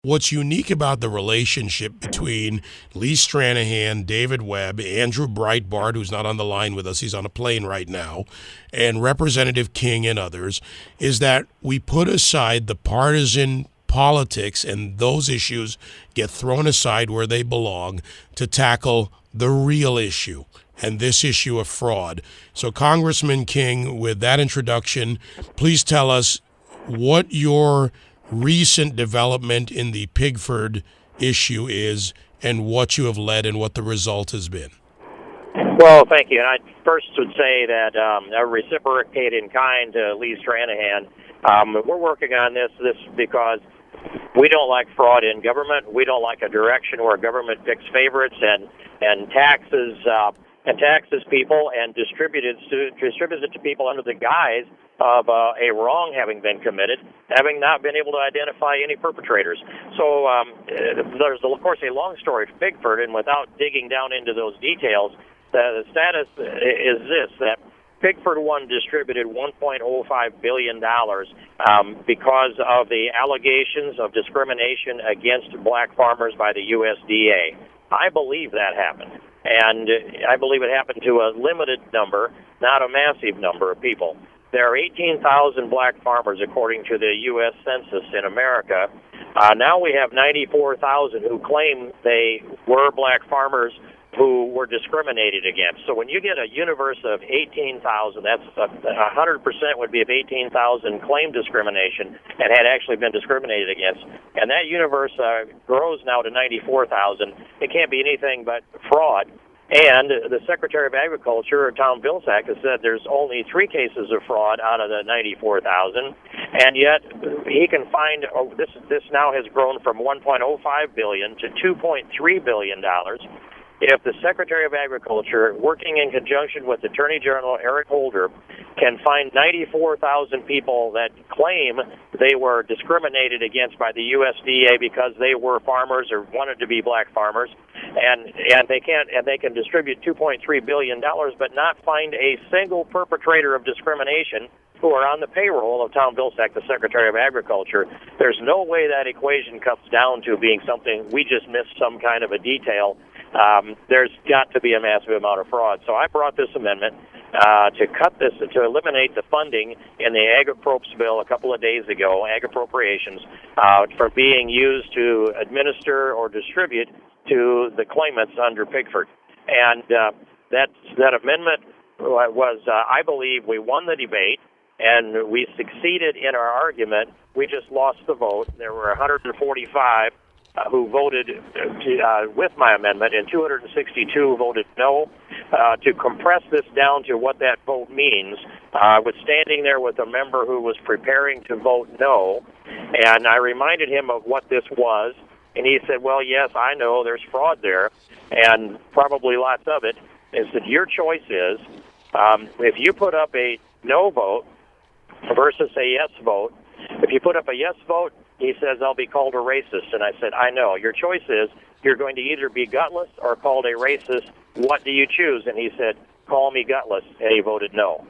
What's unique about the relationship between Lee Stranahan, David Webb, Andrew Breitbart, who's not on the line with us, he's on a plane right now, and Representative King and others, is that we put aside the partisan politics and those issues get thrown aside where they belong to tackle the real issue and this issue of fraud. So, Congressman King, with that introduction, please tell us what your recent development in the Pigford issue is and what you have led and what the result has been. Well, thank you. And I first would say that I reciprocate in kind to Lee Stranahan. We're working on this because we don't like fraud in government. We don't like a direction where government picks favorites and taxes people and distributes it to people under the guise of a wrong having been committed, having not been able to identify any perpetrators. So there's, of course, a long story to Pigford, and without digging down into those details, the status is this, that Pigford 1 distributed $1.05 billion because of the allegations of discrimination against black farmers by the USDA. I believe that happened. And I believe it happened to a limited number, not a massive number of people. There are 18,000 black farmers, according to the U.S. Census in America. Now we have 94,000 who claim they were black farmers who were discriminated against. So when you get a universe of 18,000, that's 100% would be if 18,000 claimed discrimination and had actually been discriminated against. And that universe grows now to 94,000. It can't be anything but fraud. And the Secretary of Agriculture, Tom Vilsack, has said there's only 3 cases of fraud out of the 94,000, and yet he can find this now has grown from $1.05 billion to $2.3 billion. If the Secretary of Agriculture, working in conjunction with Attorney General Eric Holder, can find 94,000 people that claim they were discriminated against by the USDA because they were farmers or wanted to be black farmers, and they can distribute $2.3 billion, but not find a single perpetrator of discrimination who are on the payroll of Tom Vilsack, the Secretary of Agriculture, there's no way that equation comes down to being something we just missed some kind of a detail. There's got to be a massive amount of fraud. So I brought this amendment to eliminate the funding in the Ag Approps bill a couple of days ago, Ag Appropriations, for being used to administer or distribute to the claimants under Pigford. And that amendment was, I believe, we won the debate, and we succeeded in our argument. We just lost the vote. There were 145 who voted with my amendment, and 262 voted no. To compress this down to what that vote means, I was standing there with a member who was preparing to vote no, and I reminded him of what this was, and he said, well, yes, I know there's fraud there, and probably lots of it. And said, your choice is, if you put up a no vote versus a yes vote, if you put up a yes vote, he says, I'll be called a racist. And I said, I know. Your choice is you're going to either be gutless or called a racist. What do you choose? And he said, call me gutless. And he voted no.